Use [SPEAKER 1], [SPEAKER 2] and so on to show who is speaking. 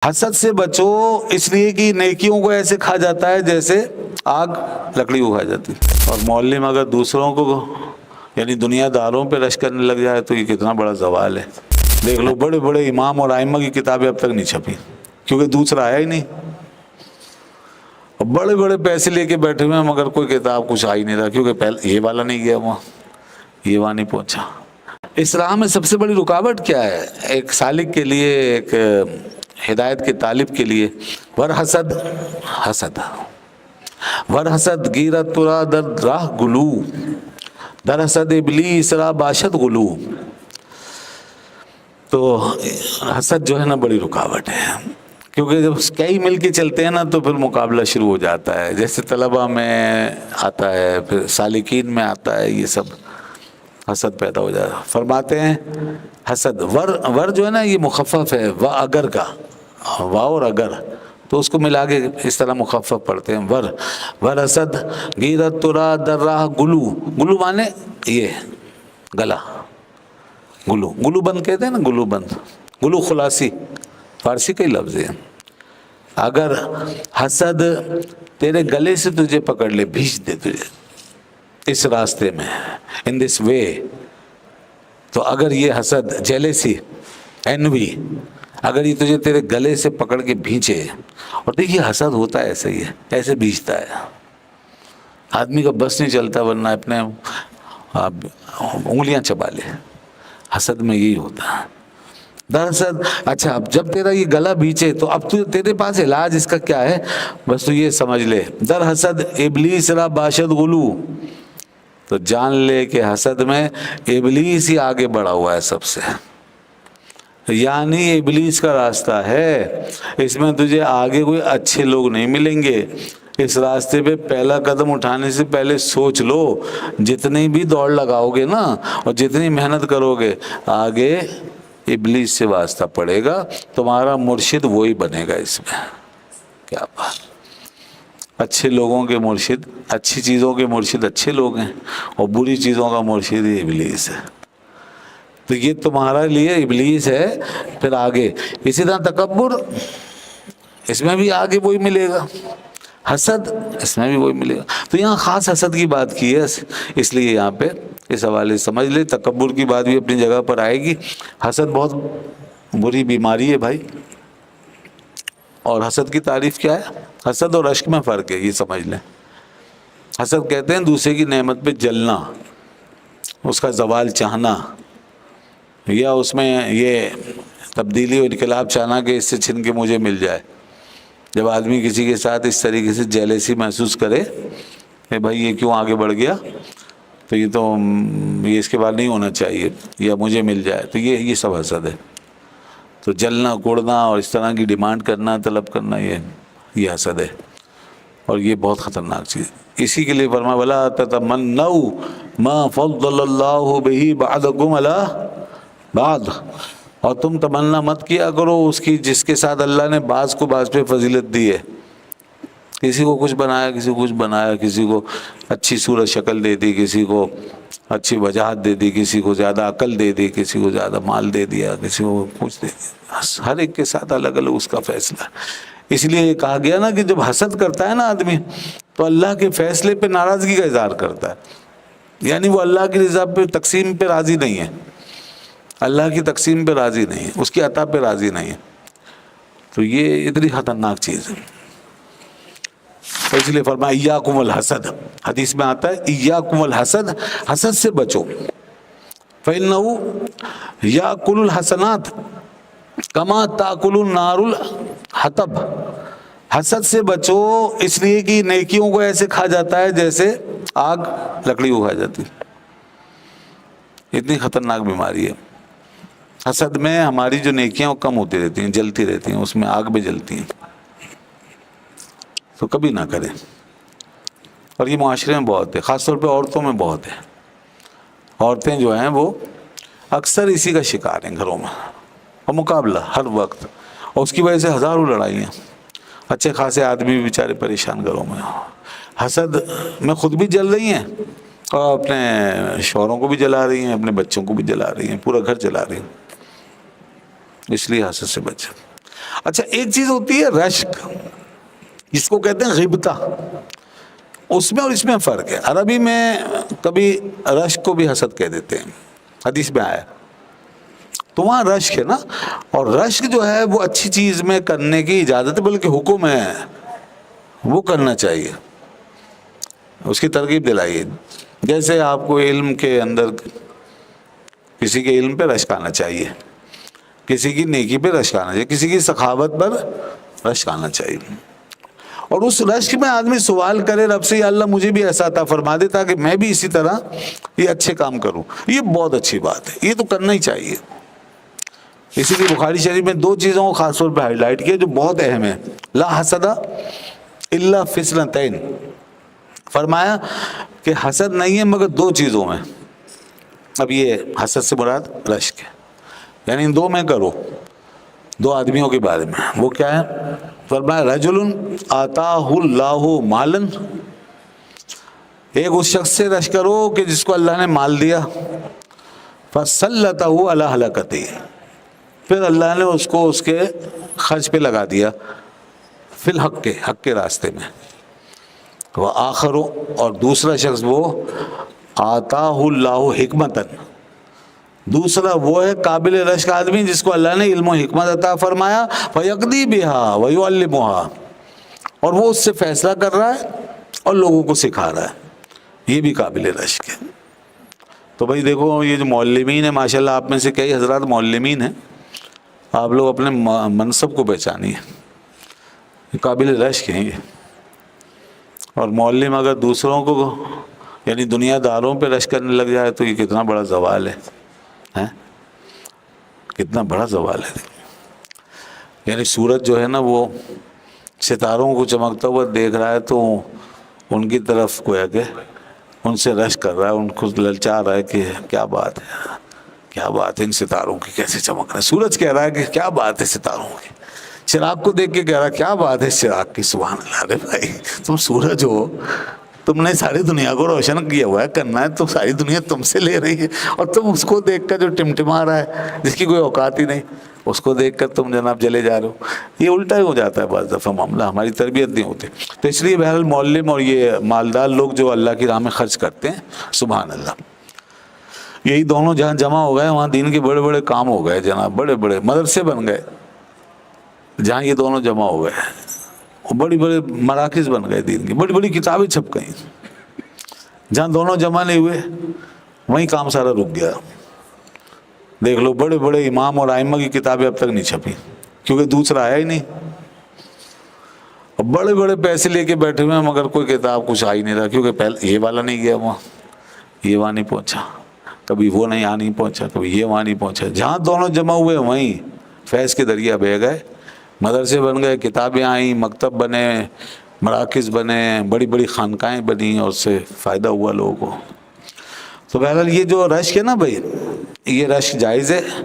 [SPEAKER 1] حسد سے بچو اس لیے کہ نیکیوں کو ایسے کھا جاتا ہے جیسے آگ لکڑی کو کھا جاتی ہے۔ اور محلے میں اگر دوسروں کو یعنی دنیا داروں پہ رش کرنے لگ جائے تو یہ کتنا بڑا زوال ہے۔ دیکھ لو بڑے بڑے امام اور ائمہ کی کتابیں اب تک نہیں چھپی کیونکہ دوسرا آیا ہی نہیں، بڑے بڑے پیسے لے کے بیٹھے ہوئے ہیں مگر کوئی کتاب کچھ آ ہی نہیں رہا کیونکہ پہلے یہ والا نہیں گیا وہاں، یہ وہاں نہیں پہنچا۔ اس راہ میں سب سے بڑی رکاوٹ کیا ہے ایک سالک کے لیے، ایک ہدایت کے طالب کے لیے؟ ور حسد، حسد ور حسد گیرت ترا در راہ گلو، در حسد ابلیس را باشد غلو۔ تو حسد جو ہے نا بڑی رکاوٹ ہے، کیونکہ جب کئی مل کے چلتے ہیں نا تو پھر مقابلہ شروع ہو جاتا ہے، جیسے طلبہ میں آتا ہے، پھر سالکین میں آتا ہے، یہ سب حسد پیدا ہو جاتا ہے۔ فرماتے ہیں حسد ور جو ہے نا یہ مخفف ہے و اگر کا، وا اور اگر تو اس کو ملا کے اس طرح مخفف پڑھتے ہیں ور حسد گیرت ترا در راہ گلو، گلو مانے یہ گلا، گلو بند کہتے ہیں نا، گلو بند، گلو خلاصی فارسی کا ہی لفظ ہے۔ اگر حسد تیرے گلے سے تجھے پکڑ لے، بھیج دے تجھے اس راستے میں، ان دس وے، تو اگر یہ حسد جیلیسی انوی اگر یہ تجھے تیرے گلے سے پکڑ کے بھینچے، اور دیکھیے حسد ہوتا ہے ایسے ہی ہے، ایسے بھینچتا ہے، آدمی کا بس نہیں چلتا ورنہ اپنے انگلیاں چبا لے، حسد میں یہی ہوتا ہے۔ دراصل اچھا اب جب تیرا یہ گلا بھینچے تو اب تیرے پاس علاج اس کا کیا ہے؟ بس تو یہ سمجھ لے در حسد ابلیس را باشد غلو، تو جان لے کہ حسد میں ابلیس ہی آگے بڑھا ہوا ہے سب سے، یعنی ابلیس کا راستہ ہے، اس میں تجھے آگے کوئی اچھے لوگ نہیں ملیں گے۔ اس راستے پہ پہلا قدم اٹھانے سے پہلے سوچ لو، جتنی بھی دوڑ لگاؤ گے نا اور جتنی محنت کرو گے آگے ابلیس سے واسطہ پڑے گا، تمہارا مرشد وہی بنے گا۔ اس میں کیا بات، اچھے لوگوں کے مرشد، اچھی چیزوں کے مرشد اچھے لوگ ہیں اور بری چیزوں کا مرشد ہی ابلیس ہے، تو یہ تمہارا لیے ابلیس ہے۔ پھر آگے اسی طرح تکبر، اس میں بھی آگے وہی ملے گا، حسد اس میں بھی وہی ملے گا۔ تو یہاں خاص حسد کی بات کی ہے، اس لیے یہاں پہ اس حوالے سے سمجھ لے، تکبر کی بات بھی اپنی جگہ پر آئے گی۔ حسد بہت بری بیماری ہے بھائی، اور حسد کی تعریف کیا ہے؟ حسد اور اشک میں فرق ہے، یہ سمجھ لیں۔ حسد کہتے ہیں دوسرے کی نعمت پہ جلنا، اس کا زوال چاہنا، یا اس میں یہ تبدیلی اور انقلاب چاہنا کہ اس سے چھن کے مجھے مل جائے۔ جب آدمی کسی کے ساتھ اس طریقے سے جیلیسی محسوس کرے کہ بھائی یہ کیوں آگے بڑھ گیا، تو یہ اس کے بعد نہیں ہونا چاہیے، یا مجھے مل جائے، تو یہ سب حسد ہے۔ تو جلنا کوڑنا اور اس طرح کی ڈیمانڈ کرنا، طلب کرنا، یہ حسد ہے، اور یہ بہت خطرناک چیز ہے۔ اسی کے لیے فرمایا وَلَا تَتَمَنَّوْا مَا فَضَّلَ اللَّهُ بِهِ بَعْضَكُمْ عَلَىٰ بَعْضٍ، اور تم تمنا مت کیا کرو اس کی جس کے ساتھ اللہ نے بعض کو بعض پہ فضیلت دی ہے۔ کسی کو کچھ بنایا، کسی کو کچھ بنایا، کسی کو اچھی صورت شکل دے دی، کسی کو اچھی وجاہت دے دی، کسی کو زیادہ عقل دے دی، کسی کو زیادہ مال دے دیا، کسی کو کچھ دے دیا، ہر ایک کے ساتھ الگ الگ اس کا فیصلہ ہے۔ اس لیے یہ کہا گیا نا کہ جب حسد کرتا ہے نا آدمی تو اللہ کے فیصلے پہ ناراضگی کا اظہار کرتا ہے، یعنی وہ اللہ کی رضا پہ تقسیم پہ راضی نہیں ہے، اللہ کی تقسیم پہ راضی نہیں ہے، اس کی عطا پہ راضی نہیں ہے۔ تو یہ اتنی خطرناک چیز ہے، تو اس لیے فرمایا ایاکم الحسد، حدیث میں آتا ہے ایاکم الحسد، حسد سے بچو، فإنہ یاکل الحسنات کما تاکل النار الحطب، حسد سے بچو اس لیے کہ نیکیوں کو ایسے کھا جاتا ہے جیسے آگ لکڑی کو کھا جاتی ہے۔ اتنی خطرناک بیماری ہے حسد میں، ہماری جو نیکیاں کم ہوتی رہتی ہیں، جلتی رہتی ہیں، اس میں آگ بھی جلتی ہیں، تو کبھی نہ کریں۔ اور یہ معاشرے میں بہت ہے، خاص طور پہ عورتوں میں بہت ہے، عورتیں جو ہیں وہ اکثر اسی کا شکار ہیں گھروں میں، اور مقابلہ ہر وقت، اور اس کی وجہ سے ہزاروں لڑائیاں، اچھے خاصے آدمی بھی بیچارے پریشان گھروں میں، حسد میں خود بھی جل رہی ہیں اور اپنے شوہروں کو بھی جلا رہی ہیں، اپنے بچوں کو بھی جلا رہی ہیں، پورا گھر جلا رہی ہیں۔ اس لیے حسد سے بچیں۔ اچھا ایک چیز ہوتی ہے رشک، جس کو کہتے ہیں غبطہ، اس میں اور اس میں فرق ہے. عربی میں کبھی رشک کو بھی حسد کہہ دیتے ہیں، حدیث میں آیا. تو وہاں رشک ہے نا، اور رشک جو ہے وہ اچھی چیز میں کرنے کی اجازت ہے، بلکہ حکم ہے، وہ کرنا چاہیے، اس کی ترغیب دلائیے. جیسے آپ کو علم کے اندر کسی کے علم پہ رشک آنا چاہیے، کسی کی نیکی پہ رشک آنا چاہیے، کسی کی سخاوت پر رشک آنا چاہیے. اور اس رشک میں آدمی سوال کرے رب سے، یا اللہ مجھے بھی ایسا عطا فرما دے تاکہ میں بھی اسی طرح یہ اچھے کام کروں. یہ بہت اچھی بات ہے، یہ تو کرنا ہی چاہیے. اسی لیے بخاری شریف میں دو چیزوں کو خاص طور پہ ہائی لائٹ کیا جو بہت اہم ہے. لا حسد الا فی اثنتین، فرمایا کہ حسد نہیں ہے مگر دو چیزوں میں. اب یہ حسد سے مراد رشک ہے، یعنی ان دو میں کرو. دو آدمیوں کے بارے میں، وہ کیا ہے؟ فرمایا رجل آتاہ اللہ مالا، ایک اس شخص سے رشک کرو کہ جس کو اللہ نے مال دیا، فسلطہ علی ہلاکتہ، پھر اللہ نے اس کو اس کے خرچ پہ لگا دیا، فی الحق کے حق کے راستے میں. وآخر، اور دوسرا شخص وہ آتاہ اللہ حکمتا، دوسرا وہ ہے قابل رشک آدمی جس کو اللہ نے علم و حکمت عطا فرمایا، فیقضی بہا ویعلمہا، اور وہ اس سے فیصلہ کر رہا ہے اور لوگوں کو سکھا رہا ہے. یہ بھی قابل رشک ہے. تو بھائی دیکھو یہ جو معلمین ہیں، ماشاءاللہ آپ میں سے کئی حضرات معلمین ہیں، آپ لوگ اپنے منصب کو پہچانیے، یہ قابل رشک ہیں یہ. اور معلم اگر دوسروں کو یعنی دنیا داروں پہ رشک کرنے لگ جائے تو یہ کتنا بڑا زوال ہے، کتنا بڑا زوال ہے. یعنی سورج جو ہے نا وہ ستاروں کو چمکتا ہوا دیکھ رہا ہے تو ان کی طرف گویا کہ ان سے رشک کر رہا ہے، ان کو للچا رہا ہے کہ کیا بات ہے، کیا بات ہے ان ستاروں کی کیسے چمک رہا ہے. سورج کہہ رہا ہے کہ کیا بات ہے ستاروں کی، چراغ کو دیکھ کے کہہ رہا ہے کیا بات ہے چراغ کی. سبحان اللہ. ارے بھائی تم سورج ہو، تم نے ساری دنیا کو روشن کیا ہوا ہے، کرنا ہے تو ساری دنیا تم سے لے رہی ہے، اور تم اس کو دیکھ کر جو ٹمٹما رہا ہے جس کی کوئی اوقات ہی نہیں، اس کو دیکھ کر تم جناب جلے جا رہے ہو. یہ الٹا ہی ہو جاتا ہے بعض دفعہ معاملہ، ہماری تربیت نہیں ہوتی. تو اس لیے بہرحال معلم اور یہ مالدار لوگ جو اللہ کی راہ میں خرچ کرتے ہیں، سبحان اللہ، یہی دونوں جہاں جمع ہو گئے وہاں دین کے بڑے بڑے کام ہو گئے جناب، بڑے بڑے مدرسے بن گئے جہاں یہ دونوں جمع ہو گئے، بڑی بڑے مراکز بن گئے دین کی، بڑی بڑی کتابیں چھپ گئیں. جہاں دونوں جمع نہیں ہوئے وہیں کام سارا رک گیا. دیکھ لو بڑے بڑے امام اور ائمہ کی کتابیں اب تک نہیں چھپی کیونکہ دوسرا آیا ہی نہیں. بڑے بڑے پیسے لے کے بیٹھے ہوئے ہیں مگر کوئی کتاب کچھ آ ہی نہیں رہا کیونکہ پہلے یہ والا نہیں گیا وہاں، یہ وہاں نہیں پہنچا، کبھی وہ نہیں پہنچا، کبھی یہ وہاں نہیں پہنچا. جہاں دونوں جمع ہوئے وہیں فیض کے دریا بہہ گئے، مدرسے بن گئے، کتابیں آئیں، مکتب بنے، مراکز بنے، بڑی بڑی خانقاہیں بنیں، اور اس سے فائدہ ہوا لوگوں کو. تو بہرحال یہ جو رشک ہے نا بھائی، یہ رشک جائز ہے